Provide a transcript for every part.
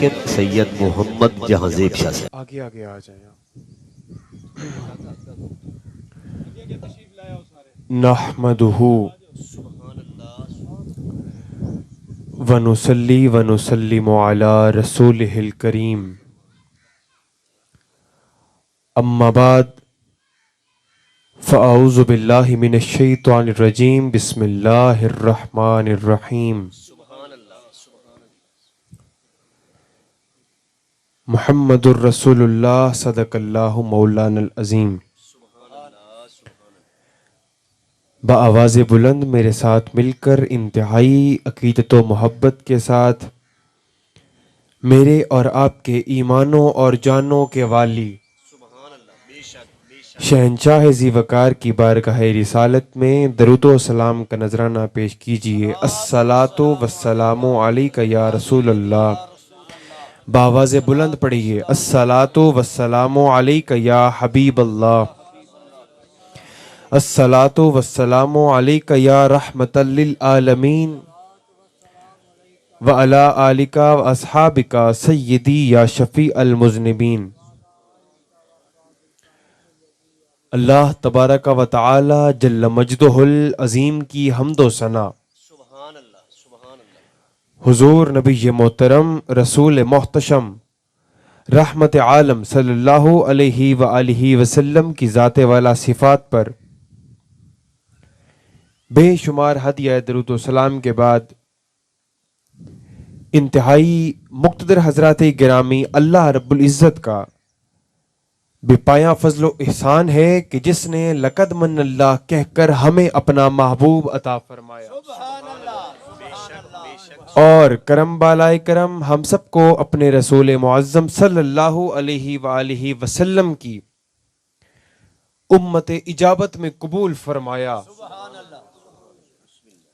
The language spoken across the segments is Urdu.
سید محمد جہانزیب شاہ سے آگے آگے آ جائیں آپ۔ نحمدہ ونصلی ونسلم علی رسولہ الکریم، اما بعد فاعوذ باللہ من الشیطان الرجیم، بسم اللہ الرحمن الرحیم۔ محمد الرسول اللہ، صدق اللہ مولانا العظیم۔ بآواز بلند میرے ساتھ مل کر انتہائی عقیدت و محبت کے ساتھ میرے اور آپ کے ایمانوں اور جانوں کے والی شہنشاہ ذی وقار کی بارگاہ رسالت میں درود و سلام کا نذرانہ پیش کیجئے۔ الصلاۃ والسلام علیک یا رسول اللہ۔ بآواز بلند پڑھیے، الصلاۃ والسلام علیک یا حبیب اللہ، الصلاۃ والسلام علیک یا رحمت للعالمین، وعلی آلک واصحابک سیدی یا شفیع المذنبین۔ اللہ تبارک و تعالی جل مجدہ العظیم کی حمد و ثنا حضور نبی محترم رسول محتشم رحمت عالم صلی اللہ علیہ وآلہ وسلم کی ذات والا صفات پر بے شمار ہدیہ درود و سلام کے بعد انتہائی مقتدر حضرات گرامی، اللہ رب العزت کا بے پایاں فضل و احسان ہے کہ جس نے لقد من اللہ کہہ کر ہمیں اپنا محبوب عطا فرمایا، اور کرم بالائے کرم ہم سب کو اپنے رسول معظم صلی اللہ علیہ وآلہ وسلم کی امت اجابت میں قبول فرمایا،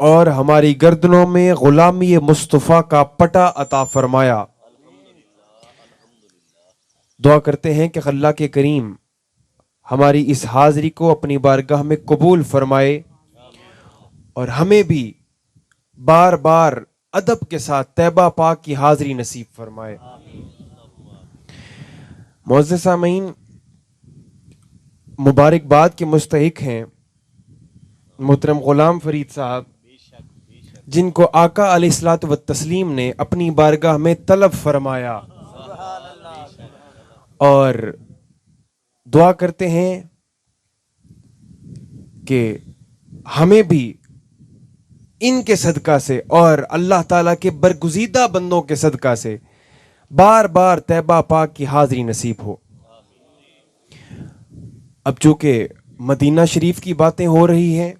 اور ہماری گردنوں میں غلامی مصطفیٰ کا پٹا عطا فرمایا۔ دعا کرتے ہیں کہ اللہ کے کریم ہماری اس حاضری کو اپنی بارگاہ میں قبول فرمائے، اور ہمیں بھی بار بار ادب کے ساتھ طیبہ پاک کی حاضری نصیب فرمائے۔ معزز سامعین، مبارکباد کے مستحق ہیں محترم غلام فرید صاحب، جن کو آقا علیہ الصلوۃ والتسلیم نے اپنی بارگاہ میں طلب فرمایا، اور دعا کرتے ہیں کہ ہمیں بھی ان کے صدقہ سے اور اللہ تعالیٰ کے برگزیدہ بندوں کے صدقہ سے بار بار طیبہ پاک کی حاضری نصیب ہو۔ اب چونکہ مدینہ شریف کی باتیں ہو رہی ہیں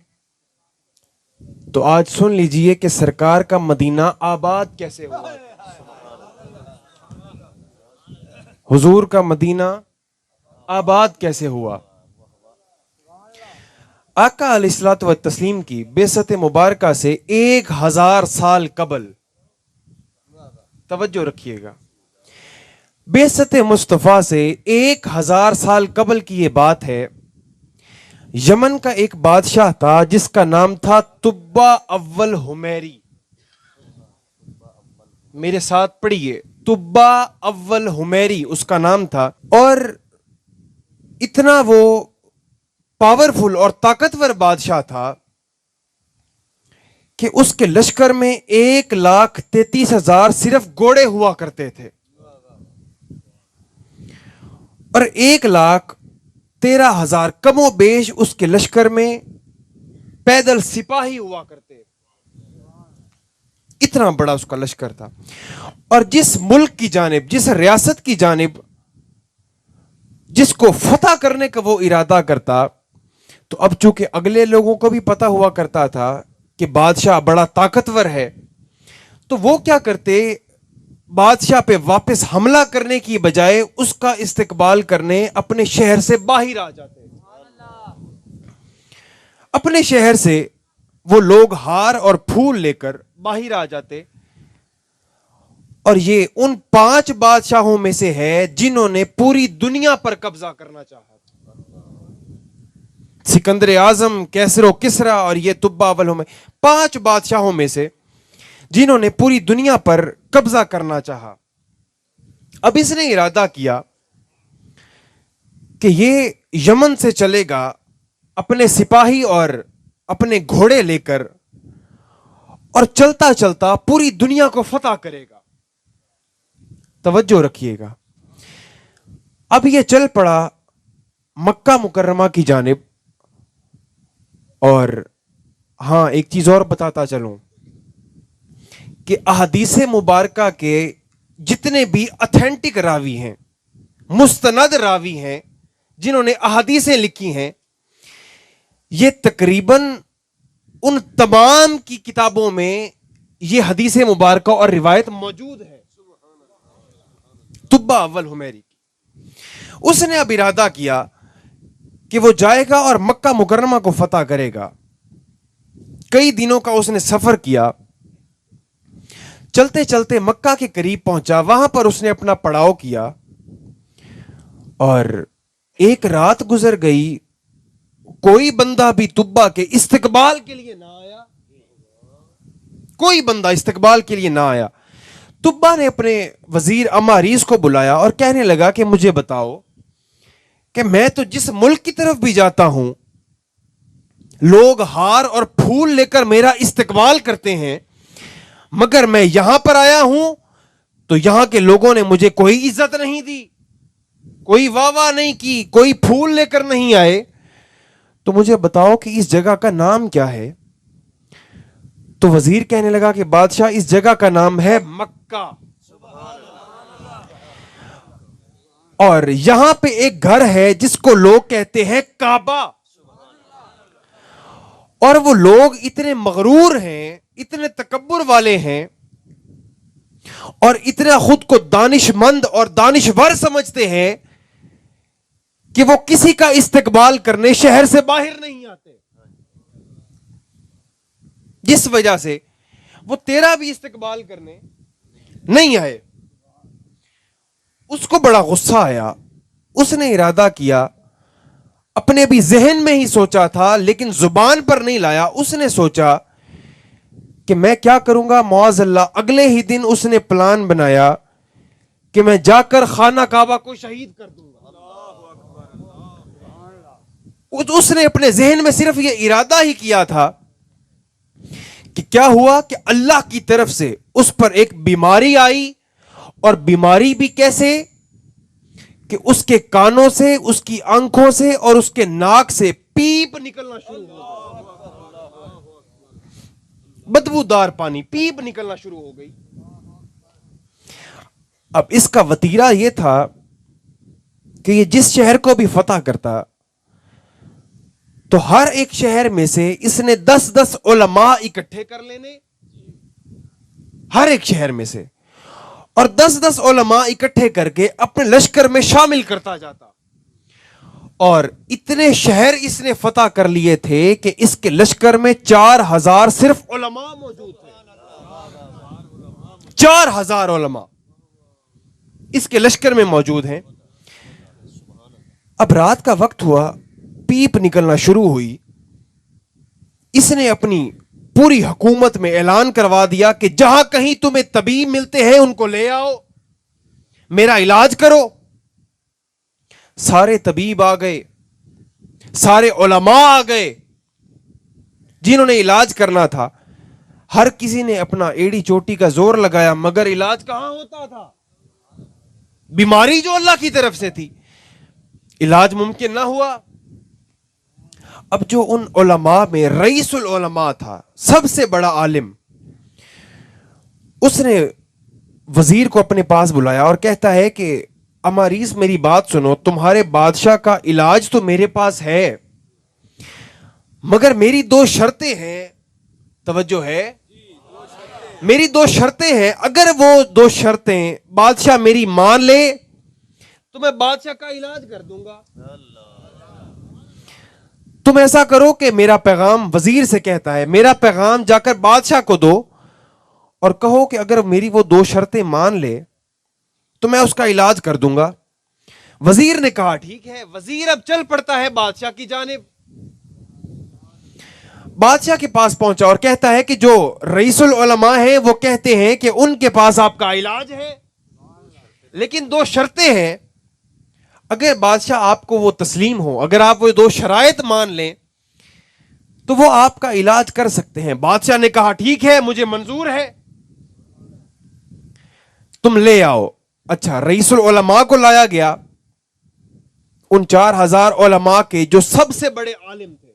تو آج سن لیجئے کہ سرکار کا مدینہ آباد کیسے ہوا، حضور کا مدینہ آباد کیسے ہوا۔ آقا علیہ الصلوۃ والتسلیم کی بعثت مبارکہ سے 1000 سال قبل، توجہ رکھیے گا، بعثت مصطفیٰ سے 1000 سال قبل کی یہ بات ہے۔ یمن کا ایک بادشاہ تھا جس کا نام تھا تبا اول حمیری۔ میرے ساتھ پڑھیے، تبا اول حمیری اس کا نام تھا، اور اتنا وہ پاورفل اور طاقتور بادشاہ تھا کہ اس کے لشکر میں 1,33,000 صرف گھوڑے ہوا کرتے تھے، اور 1,13,000 کم و بیش اس کے لشکر میں پیدل سپاہی ہوا کرتے۔ اتنا بڑا اس کا لشکر تھا، اور جس ملک کی جانب، جس ریاست کی جانب جس کو فتح کرنے کا وہ ارادہ کرتا، تو اب چونکہ اگلے لوگوں کو بھی پتہ ہوا کرتا تھا کہ بادشاہ بڑا طاقتور ہے، تو وہ کیا کرتے، بادشاہ پہ واپس حملہ کرنے کی بجائے اس کا استقبال کرنے اپنے شہر سے باہر آ جاتے۔ اپنے شہر سے وہ لوگ ہار اور پھول لے کر باہر آ جاتے، اور یہ ان 5 بادشاہوں میں سے ہے جنہوں نے پوری دنیا پر قبضہ کرنا چاہا۔ سکندر اعظم، کیسر و کسریٰ اور یہ تبا اول حمیری، 5 بادشاہوں میں سے جنہوں نے پوری دنیا پر قبضہ کرنا چاہا۔ اب اس نے ارادہ کیا کہ یہ یمن سے چلے گا اپنے سپاہی اور اپنے گھوڑے لے کر، اور چلتا چلتا پوری دنیا کو فتح کرے گا. توجہ رکھیے گا. اب یہ چل پڑا مکہ مکرمہ کی جانب. اور ہاں، ایک چیز اور بتاتا چلوں کہ احادیث مبارکہ کے جتنے بھی اتھینٹک راوی ہیں، مستند راوی ہیں، جنہوں نے احادیثیں لکھی ہیں، یہ تقریباً ان تمام کی کتابوں میں یہ حدیث مبارکہ اور روایت موجود ہے. طبہ اول حمیری کی. اس نے اب ارادہ کیا کہ وہ جائے گا اور مکہ مکرمہ کو فتح کرے گا. کئی دنوں کا اس نے سفر کیا. چلتے چلتے مکہ کے قریب پہنچا. وہاں پر اس نے اپنا پڑاؤ کیا اور ایک رات گزر گئی. کوئی بندہ بھی طبہ کے استقبال کے لیے نہ آیا. کوئی بندہ استقبال کے لیے نہ آیا. طبہ نے اپنے وزیر اماریس کو بلایا اور کہنے لگا کہ مجھے بتاؤ کہ میں تو جس ملک کی طرف بھی جاتا ہوں لوگ ہار اور پھول لے کر میرا استقبال کرتے ہیں، مگر میں یہاں پر آیا ہوں تو یہاں کے لوگوں نے مجھے کوئی عزت نہیں دی، کوئی واہ واہ نہیں کی، کوئی پھول لے کر نہیں آئے. تو مجھے بتاؤ کہ اس جگہ کا نام کیا ہے؟ تو وزیر کہنے لگا کہ بادشاہ، اس جگہ کا نام ہے مکہ، اور یہاں پہ ایک گھر ہے جس کو لوگ کہتے ہیں کعبہ. اور وہ لوگ اتنے مغرور ہیں، اتنے تکبر والے ہیں اور اتنا خود کو دانش مند اور دانشور سمجھتے ہیں کہ وہ کسی کا استقبال کرنے شہر سے باہر نہیں آتے، جس وجہ سے وہ تیرا بھی استقبال کرنے نہیں آئے. اس کو بڑا غصہ آیا. اس نے ارادہ کیا، اپنے بھی ذہن میں ہی سوچا تھا لیکن زبان پر نہیں لایا. اس نے سوچا کہ میں کیا کروں گا. معاذ اللہ اگلے ہی دن اس نے پلان بنایا کہ میں جا کر خانہ کعبہ کو شہید کر دوں گا. اس نے اپنے ذہن میں صرف یہ ارادہ ہی کیا تھا کہ کیا ہوا کہ اللہ کی طرف سے اس پر ایک بیماری آئی. اور بیماری بھی کیسے کہ اس کے کانوں سے، اس کی آنکھوں سے اور اس کے ناک سے پیپ نکلنا شروع ہو گئی. بدبودار پانی، پیپ نکلنا شروع ہو گئی. اب اس کا وتیرہ یہ تھا کہ یہ جس شہر کو بھی فتح کرتا تو ہر ایک شہر میں سے اس نے 10 علماء اکٹھے کر لینے، ہر ایک شہر میں سے، اور 10 علماء اکٹھے کر کے اپنے لشکر میں شامل کرتا جاتا. اور اتنے شہر اس نے فتح کر لیے تھے کہ اس کے لشکر میں 4000 صرف علماء موجود تھے. 4000 علماء اس کے لشکر میں موجود ہیں. اب رات کا وقت ہوا، پیپ نکلنا شروع ہوئی. اس نے اپنی پوری حکومت میں اعلان کروا دیا کہ جہاں کہیں تمہیں طبیب ملتے ہیں ان کو لے آؤ، میرا علاج کرو. سارے طبیب آ گئے، سارے علماء آ گئے جنہوں نے علاج کرنا تھا. ہر کسی نے اپنا ایڑی چوٹی کا زور لگایا، مگر علاج کہاں ہوتا تھا؟ بیماری جو اللہ کی طرف سے تھی، علاج ممکن نہ ہوا. اب جو ان علماء میں رئیس العلماء تھا، سب سے بڑا عالم، اس نے وزیر کو اپنے پاس بلایا اور کہتا ہے کہ اماریس میری بات سنو، تمہارے بادشاہ کا علاج تو میرے پاس ہے، مگر میری 2 شرطیں ہیں. توجہ ہے، میری 2 شرطیں ہیں. اگر وہ 2 شرطیں بادشاہ میری مان لے تو میں بادشاہ کا علاج کر دوں گا. تم ایسا کرو کہ میرا پیغام، وزیر سے کہتا ہے، میرا پیغام جا کر بادشاہ کو دو اور کہو کہ اگر میری وہ 2 شرطیں مان لے تو میں اس کا علاج کر دوں گا. وزیر نے کہا ٹھیک ہے. وزیر اب چل پڑتا ہے بادشاہ کی جانب. بادشاہ کے پاس پہنچا اور کہتا ہے کہ جو رئیس العلماء ہیں وہ کہتے ہیں کہ ان کے پاس آپ کا علاج ہے، لیکن دو شرطیں ہیں. اگر بادشاہ آپ کو وہ تسلیم ہو, اگر آپ وہ دو شرائط مان لیں تو وہ آپ کا علاج کر سکتے ہیں. بادشاہ نے کہا ٹھیک ہے, مجھے منظور ہے, تم لے آؤ. اچھا, رئیس العلماء کو لایا گیا. ان 4000 علماء کے جو سب سے بڑے عالم تھے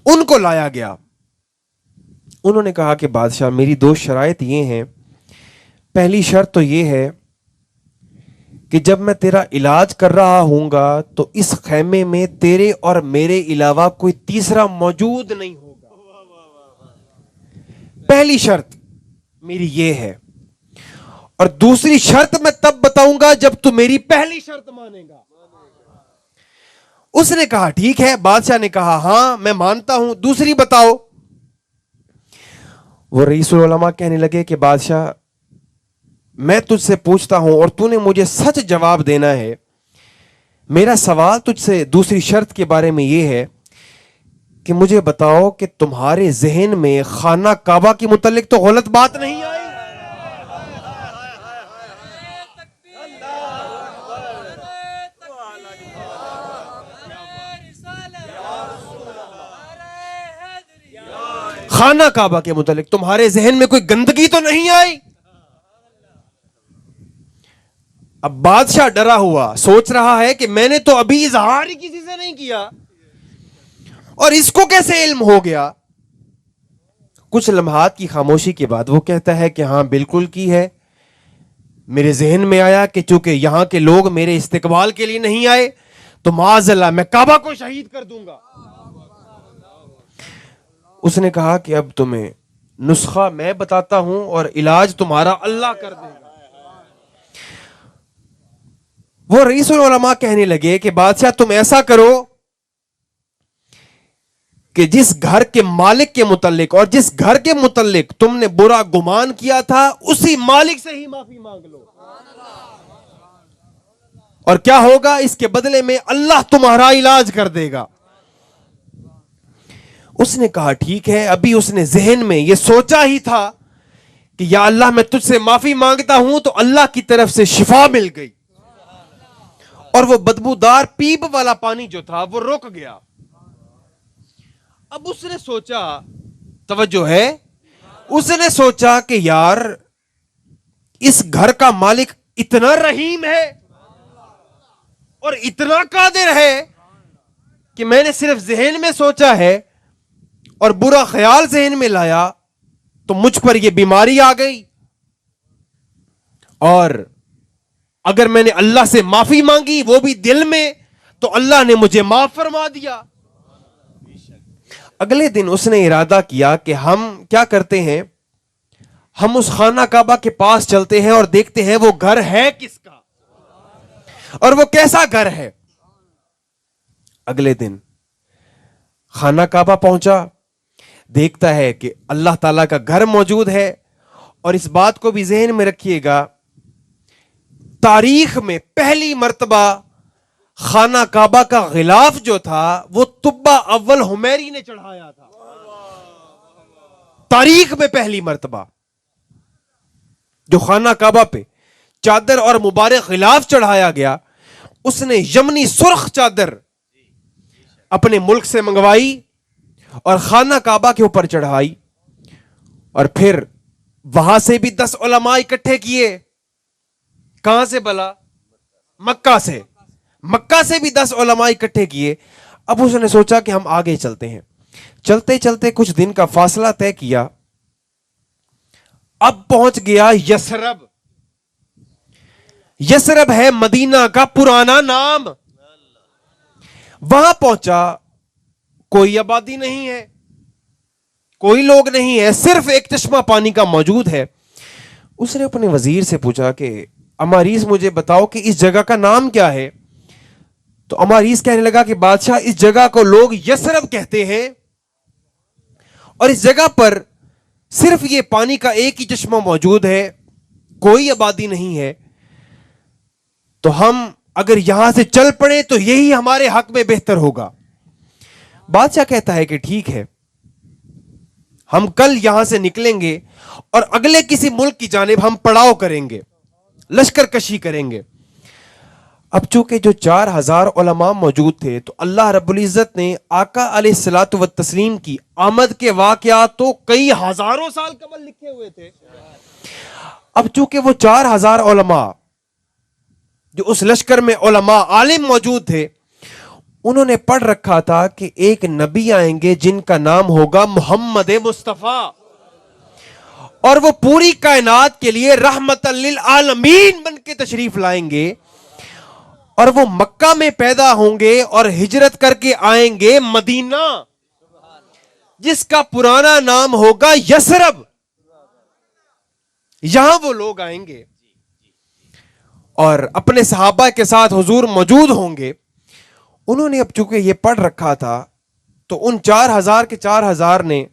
ان کو لایا گیا. انہوں نے کہا کہ بادشاہ میری دو شرائط یہ ہیں. پہلی شرط تو یہ ہے کہ جب میں تیرا علاج کر رہا ہوں گا تو اس خیمے میں تیرے اور میرے علاوہ کوئی تیسرا موجود نہیں ہوگا. پہلی شرط میری یہ ہے, اور دوسری شرط میں تب بتاؤں گا جب تو میری پہلی شرط مانے گا. اس نے کہا ٹھیک ہے. بادشاہ نے کہا ہاں میں مانتا ہوں, دوسری بتاؤ. وہ رئیس العلماء کہنے لگے کہ بادشاہ میں تجھ سے پوچھتا ہوں اور تو نے مجھے سچ جواب دینا ہے. میرا سوال تجھ سے دوسری شرط کے بارے میں یہ ہے کہ مجھے بتاؤ کہ تمہارے ذہن میں خانہ کعبہ کے متعلق تو غلط بات نہیں آئی؟ خانہ کعبہ کے متعلق تمہارے ذہن میں کوئی گندگی تو نہیں آئی؟ اب بادشاہ ڈرا ہوا سوچ رہا ہے کہ میں نے تو ابھی اظہار ہی کسی سے نہیں کیا اور اس کو کیسے علم ہو گیا. کچھ لمحات کی خاموشی کے بعد وہ کہتا ہے کہ ہاں بالکل کی ہے. میرے ذہن میں آیا کہ چونکہ یہاں کے لوگ میرے استقبال کے لیے نہیں آئے تو معاذ اللہ میں کعبہ کو شہید کر دوں گا. اس نے کہا کہ اب تمہیں نسخہ میں بتاتا ہوں اور علاج تمہارا اللہ کر دے گا. وہ رئیس العلماء کہنے لگے کہ بادشاہ تم ایسا کرو کہ جس گھر کے مالک کے متعلق اور جس گھر کے متعلق تم نے برا گمان کیا تھا اسی مالک سے ہی معافی مانگ لو, اور کیا ہوگا اس کے بدلے میں اللہ تمہارا علاج کر دے گا. اس نے کہا ٹھیک ہے. ابھی اس نے ذہن میں یہ سوچا ہی تھا کہ یا اللہ میں تجھ سے معافی مانگتا ہوں تو اللہ کی طرف سے شفا مل گئی اور وہ بدبودار پیپ والا پانی جو تھا وہ رک گیا. اب اس نے سوچا, توجہ ہے, اس نے سوچا کہ یار اس گھر کا مالک اتنا رحیم ہے اور اتنا قادر ہے کہ میں نے صرف ذہن میں سوچا ہے اور برا خیال ذہن میں لایا تو مجھ پر یہ بیماری آ گئی, اور اگر میں نے اللہ سے معافی مانگی وہ بھی دل میں تو اللہ نے مجھے معاف فرما دیا. اگلے دن اس نے ارادہ کیا کہ ہم کیا کرتے ہیں, ہم اس خانہ کعبہ کے پاس چلتے ہیں اور دیکھتے ہیں وہ گھر ہے کس کا اور وہ کیسا گھر ہے. اگلے دن خانہ کعبہ پہنچا, دیکھتا ہے کہ اللہ تعالیٰ کا گھر موجود ہے. اور اس بات کو بھی ذہن میں رکھیے گا, تاریخ میں پہلی مرتبہ خانہ کعبہ کا غلاف جو تھا وہ طبہ اول حمیری نے چڑھایا تھا. تاریخ میں پہلی مرتبہ جو خانہ کعبہ پہ چادر اور مبارک غلاف چڑھایا گیا, اس نے یمنی سرخ چادر اپنے ملک سے منگوائی اور خانہ کعبہ کے اوپر چڑھائی, اور پھر وہاں سے بھی 10 علماء اکٹھے کیے. کہاں سے بلا؟ مکہ سے. مکہ سے بھی 10 علماء اکٹھے کیے. اب اس نے سوچا کہ ہم آگے چلتے ہیں. چلتے چلتے کچھ دن کا فاصلہ طے کیا. اب پہنچ گیا یثرب. یثرب ہے مدینہ کا پرانا نام. وہاں پہنچا, کوئی آبادی نہیں ہے, کوئی لوگ نہیں ہے, صرف ایک چشمہ پانی کا موجود ہے. اس نے اپنے وزیر سے پوچھا کہ اماریس مجھے بتاؤ کہ اس جگہ کا نام کیا ہے. تو اماریس کہنے لگا کہ بادشاہ اس جگہ کو لوگ یثرب کہتے ہیں اور اس جگہ پر صرف یہ پانی کا ایک ہی چشمہ موجود ہے, کوئی آبادی نہیں ہے, تو ہم اگر یہاں سے چل پڑے تو یہی ہمارے حق میں بہتر ہوگا. بادشاہ کہتا ہے کہ ٹھیک ہے, ہم کل یہاں سے نکلیں گے اور اگلے کسی ملک کی جانب ہم پڑاؤ کریں گے. لشکر کشی کریں گے. اب چونکہ جو 4000 علماء موجود تھے تو اللہ رب العزت نے آقا علیہ الصلوۃ والتسلیم کی آمد کے واقعات تو کئی ہزاروں سال قبل لکھے ہوئے تھے. اب چونکہ وہ 4000 علماء جو اس لشکر میں علماء عالم موجود تھے, انہوں نے پڑھ رکھا تھا کہ ایک نبی آئیں گے جن کا نام ہوگا محمد مصطفیٰ, اور وہ پوری کائنات کے لیے رحمت للعالمین بن کے تشریف لائیں گے, اور وہ مکہ میں پیدا ہوں گے اور ہجرت کر کے آئیں گے مدینہ, جس کا پرانا نام ہوگا یثرب. یہاں وہ لوگ آئیں گے اور اپنے صحابہ کے ساتھ حضور موجود ہوں گے. انہوں نے اب چونکہ یہ پڑھ رکھا تھا تو ان 4000 کے 4000 نے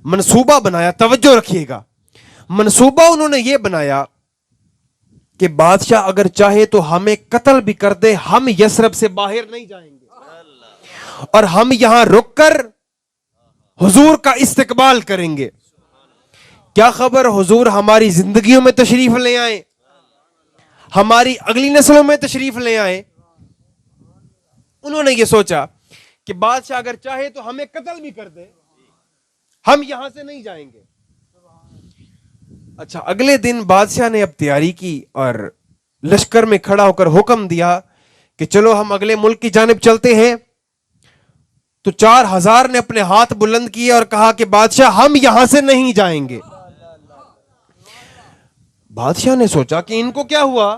منصوبہ بنایا. توجہ رکھیے گا, منصوبہ انہوں نے یہ بنایا کہ بادشاہ اگر چاہے تو ہمیں قتل بھی کر دے, ہم یثرب سے باہر نہیں جائیں گے اور ہم یہاں رک کر حضور کا استقبال کریں گے. کیا خبر حضور ہماری زندگیوں میں تشریف لے آئیں, ہماری اگلی نسلوں میں تشریف لے آئیں. انہوں نے یہ سوچا کہ بادشاہ اگر چاہے تو ہمیں قتل بھی کر دے, ہم یہاں سے نہیں جائیں گے. اچھا, اگلے دن بادشاہ نے اب تیاری کی اور لشکر میں کھڑا ہو کر حکم دیا کہ چلو ہم اگلے ملک کی جانب چلتے ہیں. تو 4000 نے اپنے ہاتھ بلند کیے اور کہا کہ بادشاہ ہم یہاں سے نہیں جائیں گے. بادشاہ نے سوچا کہ ان کو کیا ہوا,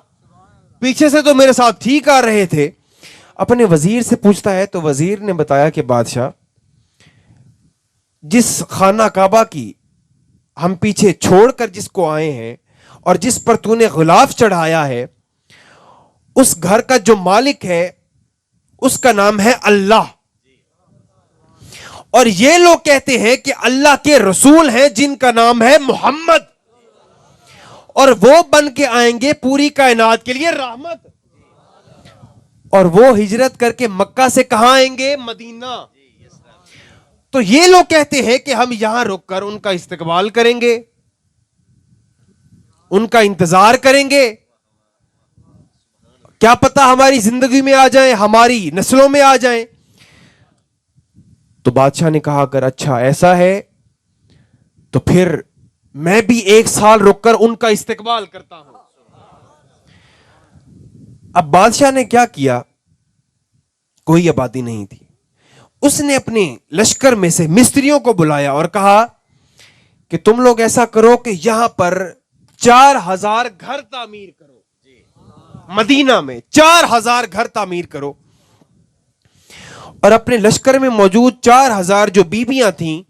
پیچھے سے تو میرے ساتھ ٹھیک آ رہے تھے. اپنے وزیر سے پوچھتا ہے تو وزیر نے بتایا کہ بادشاہ, جس خانہ کعبہ کی ہم پیچھے چھوڑ کر جس کو آئے ہیں اور جس پر تو نے غلاف چڑھایا ہے, اس گھر کا جو مالک ہے اس کا نام ہے اللہ, اور یہ لوگ کہتے ہیں کہ اللہ کے رسول ہیں جن کا نام ہے محمد, اور وہ بن کے آئیں گے پوری کائنات کے لیے رحمت. اور وہ ہجرت کر کے مکہ سے کہاں آئیں گے, مدینہ. تو یہ لوگ کہتے ہیں کہ ہم یہاں رک کر ان کا استقبال کریں گے, ان کا انتظار کریں گے, کیا پتہ ہماری زندگی میں آ جائیں, ہماری نسلوں میں آ جائیں. تو بادشاہ نے کہا اگر اچھا ایسا ہے تو پھر میں بھی 1 سال رک کر ان کا استقبال کرتا ہوں. اب بادشاہ نے کیا کیا, کوئی آبادی نہیں تھی. اس نے اپنے لشکر میں سے مستریوں کو بلایا اور کہا کہ تم لوگ ایسا کرو کہ یہاں پر 4000 گھر تعمیر کرو, مدینہ میں 4000 گھر تعمیر کرو. اور اپنے لشکر میں موجود 4000 جو بیویاں تھیں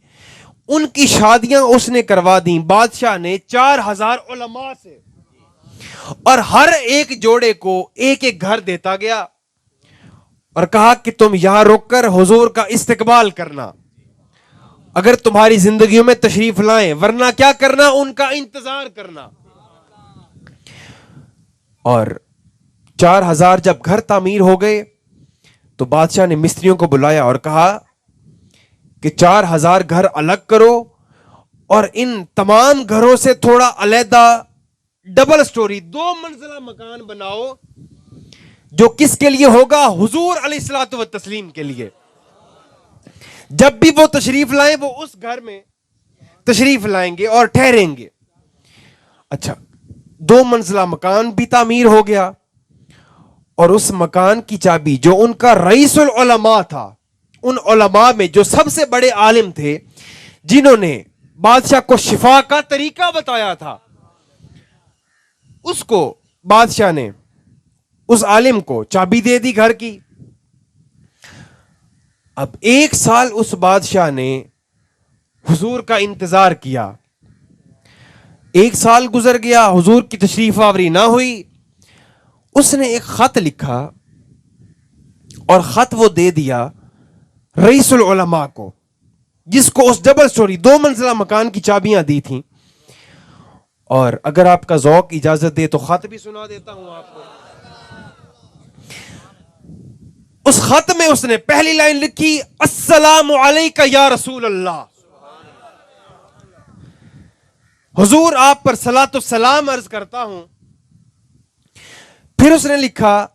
ان کی شادیاں اس نے کروا دیں بادشاہ نے 4000 علماء سے, اور ہر ایک جوڑے کو ایک ایک گھر دیتا گیا اور کہا کہ تم یہاں رک کر حضور کا استقبال کرنا اگر تمہاری زندگیوں میں تشریف لائیں, ورنہ کیا کرنا, ان کا انتظار کرنا. اور 4000 جب گھر تعمیر ہو گئے تو بادشاہ نے مستریوں کو بلایا اور کہا کہ 4000 گھر الگ کرو اور ان تمام گھروں سے تھوڑا علیحدہ ڈبل سٹوری 2 منزلہ مکان بناؤ, جو کس کے لیے ہوگا, حضور علیہ الصلوۃ والتسلیم کے لیے. جب بھی وہ تشریف لائیں وہ اس گھر میں تشریف لائیں گے اور ٹھہریں گے. اچھا, 2 منزلہ مکان بھی تعمیر ہو گیا, اور اس مکان کی چابی جو ان کا رئیس العلماء تھا, ان علماء میں جو سب سے بڑے عالم تھے جنہوں نے بادشاہ کو شفا کا طریقہ بتایا تھا, اس کو بادشاہ نے اس عالم کو چابی دے دی گھر کی. اب 1 سال اس بادشاہ نے حضور کا انتظار کیا. 1 سال گزر گیا, حضور کی تشریف آوری نہ ہوئی. اس نے ایک خط لکھا اور خط وہ دے دیا رئیس العلماء کو, جس کو اس ڈبل سٹوری 2 منزلہ مکان کی چابیاں دی تھیں. اور اگر آپ کا ذوق اجازت دے تو خط بھی سنا دیتا ہوں آپ کو. اس خط میں اس نے پہلی لائن لکھی, السلام علیکہ یا رسول اللہ, حضور آپ پر صلاۃ و سلام عرض کرتا ہوں. پھر اس نے لکھا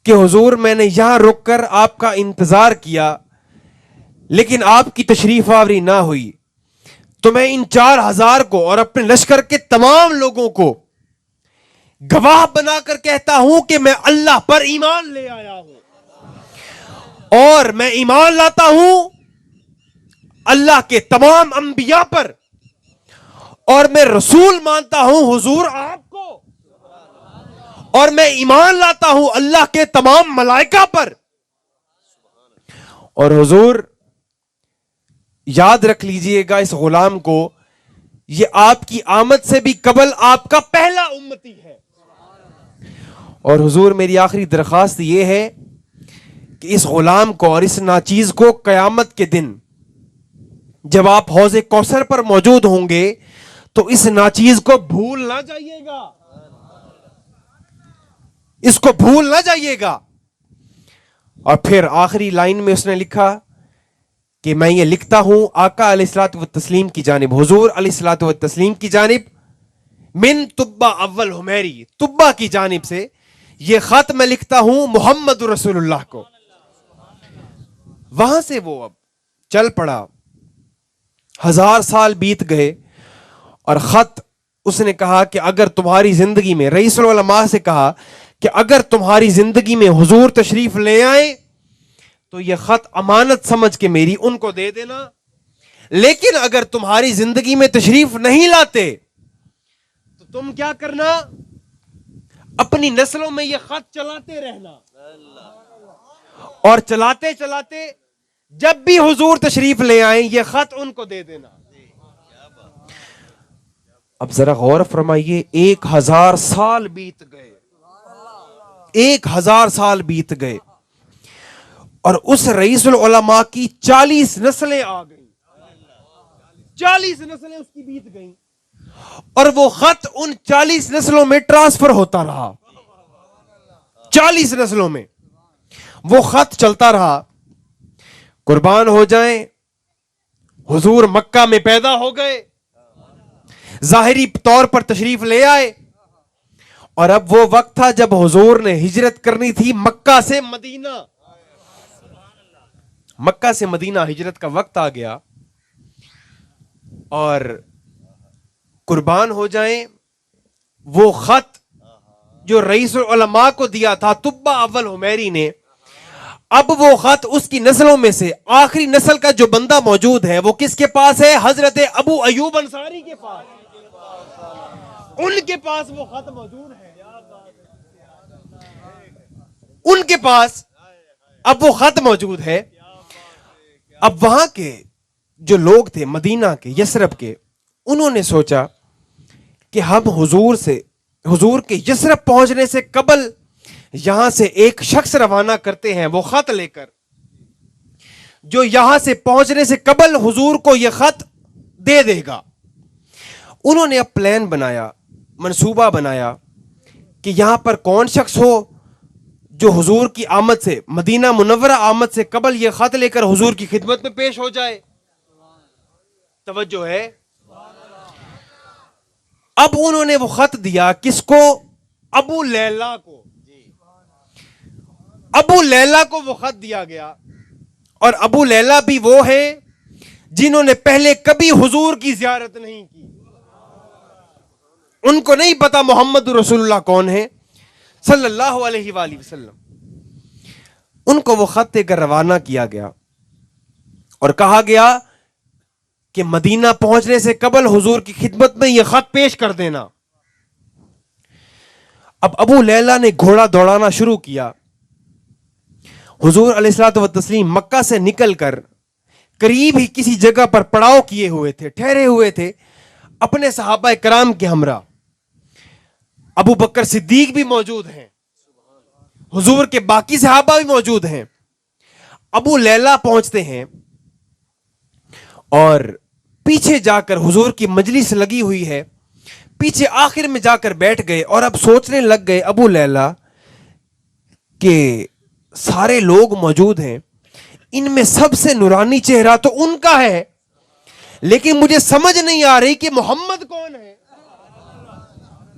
کہ حضور میں نے یہاں رک کر آپ کا انتظار کیا لیکن آپ کی تشریف آوری نہ ہوئی، تو میں ان 4000 کو اور اپنے لشکر کے تمام لوگوں کو گواہ بنا کر کہتا ہوں کہ میں اللہ پر ایمان لے آیا ہوں، اور میں ایمان لاتا ہوں اللہ کے تمام انبیاء پر، اور میں رسول مانتا ہوں حضور آپ کو، اور میں ایمان لاتا ہوں اللہ کے تمام ملائکہ پر۔ اور حضور یاد رکھ لیجئے گا اس غلام کو، یہ آپ کی آمد سے بھی قبل آپ کا پہلا امتی ہے۔ اور حضور میری آخری درخواست یہ ہے کہ اس غلام کو اور اس ناچیز کو قیامت کے دن جب آپ حوض کوثر پر موجود ہوں گے تو اس ناچیز کو بھول نہ جائیے گا، اس کو بھول نہ جائیے گا۔ اور پھر آخری لائن میں اس نے لکھا کہ میں یہ لکھتا ہوں آقا علیہ الصلوۃ والتسلیم کی جانب، حضور علیہ الصلوۃ والتسلیم کی جانب، من طبہ اول حمیری، طبہ کی جانب سے یہ خط میں لکھتا ہوں محمد رسول اللہ کو۔ وہاں سے وہ اب چل پڑا، 1000 سال بیت گئے، اور خط اس نے کہا کہ اگر تمہاری زندگی میں، رئیس العلماء سے کہا کہ اگر تمہاری زندگی میں حضور تشریف لے آئیں تو یہ خط امانت سمجھ کے میری ان کو دے دینا، لیکن اگر تمہاری زندگی میں تشریف نہیں لاتے تو تم کیا کرنا، اپنی نسلوں میں یہ خط چلاتے رہنا، اور چلاتے چلاتے جب بھی حضور تشریف لے آئیں یہ خط ان کو دے دینا۔ اب ذرا غور فرمائیے، 1000 سال بیت گئے، 1000 سال بیت گئے، اور اس رئیس العلماء کی 40 نسلیں آ گئیں، 40 نسلیں اس کی بیت گئیں، اور وہ خط ان 40 نسلوں میں ٹرانسفر ہوتا رہا، 40 نسلوں میں وہ خط چلتا رہا۔ قربان ہو جائیں، حضور مکہ میں پیدا ہو گئے، ظاہری طور پر تشریف لے آئے، اور اب وہ وقت تھا جب حضور نے ہجرت کرنی تھی مکہ سے مدینہ، مکہ سے مدینہ ہجرت کا وقت آ گیا، اور قربان ہو جائیں وہ خط جو رئیس العلماء کو دیا تھا طبہ اول حمیری نے، اب وہ خط اس کی نسلوں میں سے آخری نسل کا جو بندہ موجود ہے وہ کس کے پاس ہے؟ حضرت ابو ایوب انصاری کے پاس، ان کے پاس وہ خط موجود ہے، ان کے پاس اب وہ خط موجود ہے۔ اب وہاں کے جو لوگ تھے مدینہ کے، یثرب کے، انہوں نے سوچا کہ ہم حضور کے یثرب پہنچنے سے قبل یہاں سے ایک شخص روانہ کرتے ہیں، وہ خط لے کر، جو یہاں سے پہنچنے سے قبل حضور کو یہ خط دے دے گا۔ انہوں نے اب پلان بنایا، منصوبہ بنایا کہ یہاں پر کون شخص ہو جو حضور کی آمد سے، مدینہ منورہ آمد سے قبل یہ خط لے کر حضور کی خدمت میں پیش ہو جائے۔ توجہ ہے؟ اب انہوں نے وہ خط دیا کس کو؟ ابو لیلہ کو، ابو لیلہ کو وہ خط دیا گیا، اور ابو لیلہ بھی وہ ہیں جنہوں نے پہلے کبھی حضور کی زیارت نہیں کی، ان کو نہیں پتا محمد رسول اللہ کون ہے صلی اللہ علیہ وآلہ وسلم۔ ان کو وہ خط دے کر روانہ کیا گیا اور کہا گیا کہ مدینہ پہنچنے سے قبل حضور کی خدمت میں یہ خط پیش کر دینا۔ اب ابو لیلہ نے گھوڑا دوڑانا شروع کیا۔ حضور علیہ الصلوۃ والتسلیم مکہ سے نکل کر قریب ہی کسی جگہ پر پڑاؤ کیے ہوئے تھے، ٹھہرے ہوئے تھے اپنے صحابہ کرام کے ہمراہ۔ ابو بکر صدیق بھی موجود ہیں، حضور کے باقی صحابہ بھی موجود ہیں۔ ابو لیلہ پہنچتے ہیں اور پیچھے جا کر حضور کی مجلس لگی ہوئی ہے، پیچھے آخر میں جا کر بیٹھ گئے، اور اب سوچنے لگ گئے ابو لیلہ کہ سارے لوگ موجود ہیں، ان میں سب سے نورانی چہرہ تو ان کا ہے، لیکن مجھے سمجھ نہیں آ رہی کہ محمد کون ہے۔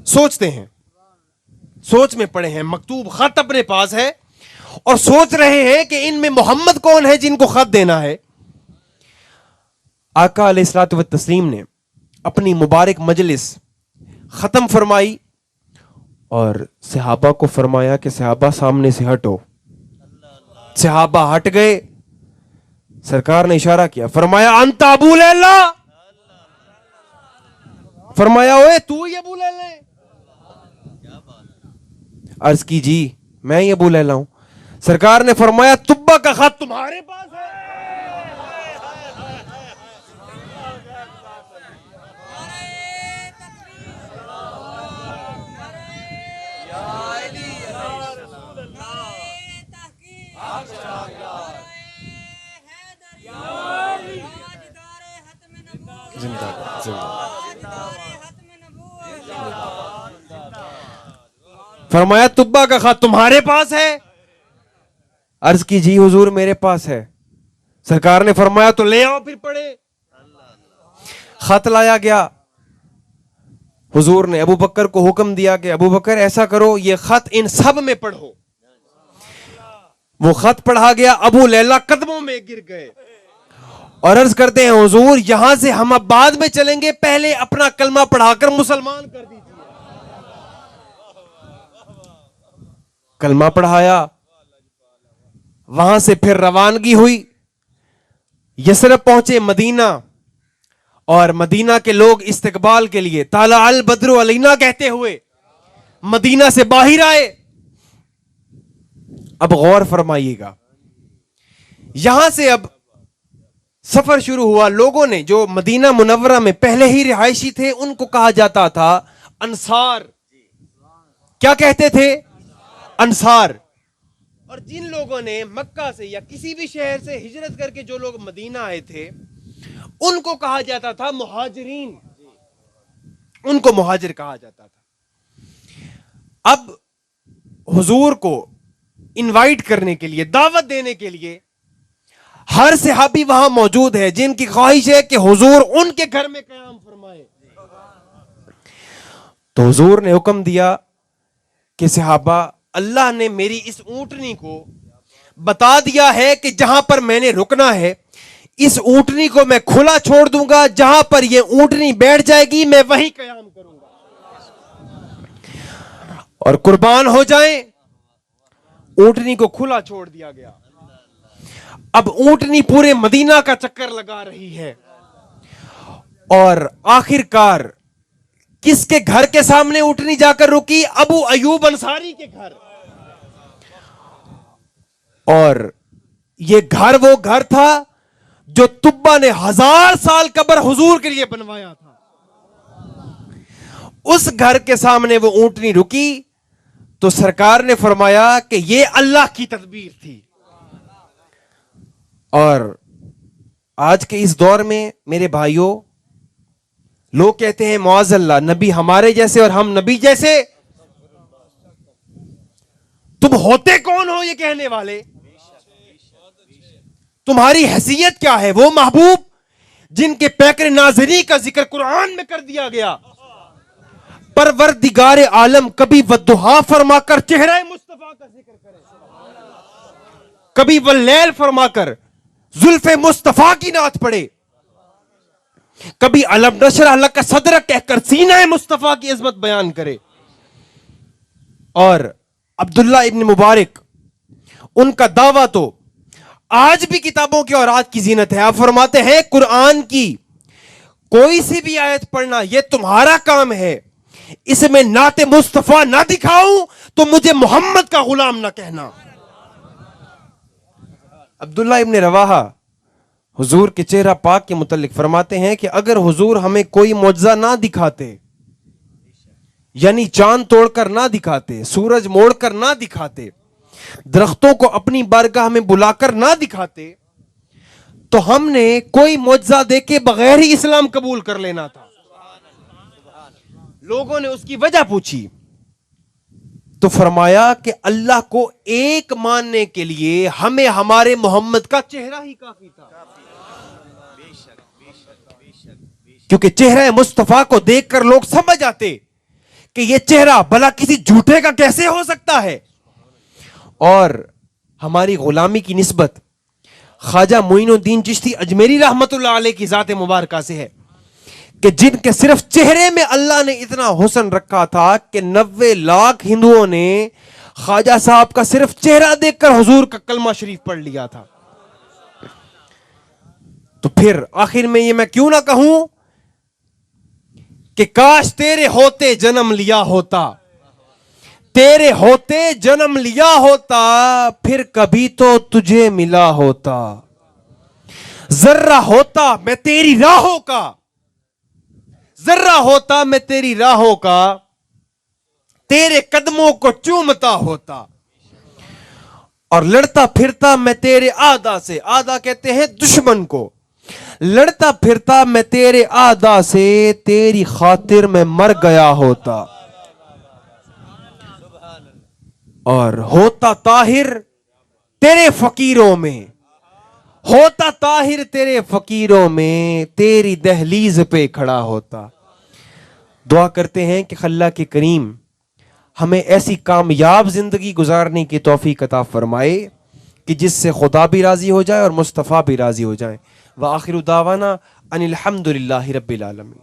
سوچتے ہیں سوچ میں پڑے ہیں, مکتوب خط اپنے پاس ہے اور سوچ رہے ہیں کہ ان میں محمد کون ہے جن کو خط دینا ہے. آقا علیہ الصلوۃ والتسلیم نے اپنی مبارک مجلس ختم فرمائی اور صحابہ کو فرمایا کہ صحابہ سامنے سے ہٹو. صحابہ ہٹ گئے. سرکار نے اشارہ کیا, فرمایا انت ابو لیلا, فرمایا اوے تو ہی ابو لیلا ہے. عرض کی جی میں ہی ابو لیلا ہوں. سرکار نے فرمایا تبا کا خط تمہارے پاس ہے. فرمایا تبا کا خط تمہارے پاس ہے. عرض کی جی حضور میرے پاس ہے. سرکار نے فرمایا تو لے آؤ پھر پڑھے. خط لایا گیا. حضور نے ابو بکر کو حکم دیا کہ ابو بکر ایسا کرو, یہ خط ان سب میں پڑھو. وہ خط پڑھا گیا. ابو لیلا قدموں میں گر گئے اور عرض کرتے ہیں حضور یہاں سے ہم اب بعد میں چلیں گے, پہلے اپنا کلمہ پڑھا کر مسلمان کر دیجیے. کلمہ پڑھایا, وہاں سے پھر روانگی ہوئی. یثرب پہنچے مدینہ, اور مدینہ کے لوگ استقبال کے لیے طلع البدر علینا کہتے ہوئے مدینہ سے باہر آئے. اب غور فرمائیے گا, یہاں سے اب سفر شروع ہوا. لوگوں نے جو مدینہ منورہ میں پہلے ہی رہائشی تھے ان کو کہا جاتا تھا انصار. کیا کہتے تھے؟ انصار. اور جن لوگوں نے مکہ سے یا کسی بھی شہر سے ہجرت کر کے جو لوگ مدینہ آئے تھے ان کو کہا جاتا تھا مہاجرین. ان کو مہاجر کہا جاتا تھا. اب حضور کو انوائٹ کرنے کے لیے, دعوت دینے کے لیے ہر صحابی وہاں موجود ہے جن کی خواہش ہے کہ حضور ان کے گھر میں قیام فرمائے. تو حضور نے حکم دیا کہ صحابہ اللہ نے میری اس اونٹنی کو بتا دیا ہے کہ جہاں پر میں نے رکنا ہے اس اونٹنی کو میں کھلا چھوڑ دوں گا, جہاں پر یہ اونٹنی بیٹھ جائے گی میں وہیں قیام کروں گا اور قربان ہو جائیں. اونٹنی کو کھلا چھوڑ دیا گیا. اب اونٹنی پورے مدینہ کا چکر لگا رہی ہے اور آخر کار کس کے گھر کے سامنے اونٹنی جا کر رکی؟ ابو ایوب انصاری کے گھر. اور یہ گھر وہ گھر تھا جو تبا نے 1000 سال قبر حضور کے لیے بنوایا تھا. اس گھر کے سامنے وہ اونٹنی رکی تو سرکار نے فرمایا کہ یہ اللہ کی تدبیر تھی. اور آج کے اس دور میں میرے بھائیوں لوگ کہتے ہیں معاذ اللہ نبی ہمارے جیسے اور ہم نبی جیسے. تم ہوتے کون ہو یہ کہنے والے؟ تمہاری حیثیت کیا ہے؟ وہ محبوب جن کے پیکر ناظری کا ذکر قرآن میں کر دیا گیا. پروردگار عالم کبھی والضحیٰ فرما کر چہرہ مصطفیٰ کا ذکر کرے, کبھی واللیل فرما کر زلف مصطفیٰ کی نعت پڑھے, کبھی علم نشرح لک صدرک کہہ کر سینہ مصطفیٰ کی عظمت بیان کرے. اور عبداللہ ابن مبارک ان کا دعویٰ تو آج بھی کتابوں کی اور آج کی زینت ہے. آپ فرماتے ہیں قرآن کی کوئی سی بھی آیت پڑھنا یہ تمہارا کام ہے, اس میں نعت مصطفیٰ نہ دکھاؤں تو مجھے محمد کا غلام نہ کہنا. عبداللہ ابن رواحہ حضور کے چہرہ پاک کے متعلق فرماتے ہیں کہ اگر حضور ہمیں کوئی معجزہ نہ دکھاتے, یعنی چاند توڑ کر نہ دکھاتے, سورج موڑ کر نہ دکھاتے, درختوں کو اپنی بارگاہ میں بلا کر نہ دکھاتے, تو ہم نے کوئی معجزہ دے کے بغیر ہی اسلام قبول کر لینا تھا. لوگوں نے اس کی وجہ پوچھی تو فرمایا کہ اللہ کو ایک ماننے کے لیے ہمیں ہمارے محمد کا چہرہ ہی کافی تھا, کیونکہ چہرہ مصطفیٰ کو دیکھ کر لوگ سمجھ آتے کہ یہ چہرہ بھلا کسی جھوٹے کا کیسے ہو سکتا ہے. اور ہماری غلامی کی نسبت خواجہ معین الدین چشتی اجمیری رحمت اللہ علیہ کی ذات مبارکہ سے ہے کہ جن کے صرف چہرے میں اللہ نے اتنا حسن رکھا تھا کہ 90 لاکھ ہندوؤں نے خواجہ صاحب کا صرف چہرہ دیکھ کر حضور کا کلمہ شریف پڑھ لیا تھا. تو پھر آخر میں یہ میں کیوں نہ کہوں کہ کاش تیرے ہوتے جنم لیا ہوتا, تیرے ہوتے جنم لیا ہوتا, پھر کبھی تو تجھے ملا ہوتا. ذرہ ہوتا میں تیری راہوں کا, ذرہ ہوتا میں تیری راہوں کا, تیرے قدموں کو چومتا ہوتا. اور لڑتا پھرتا میں تیرے آدا سے, آدا کہتے ہیں دشمن کو, لڑتا پھرتا میں تیرے آدا سے, تیری خاطر میں مر گیا ہوتا. اور ہوتا طاہر تیرے فقیروں میں, ہوتا طاہر تیرے فقیروں میں, تیری دہلیز پہ کھڑا ہوتا. دعا کرتے ہیں کہ اللہ کے کریم ہمیں ایسی کامیاب زندگی گزارنے کی توفیق عطا فرمائے کہ جس سے خدا بھی راضی ہو جائے اور مصطفیٰ بھی راضی ہو جائیں. وآخر دعوانا ان الحمد للہ رب العالمین.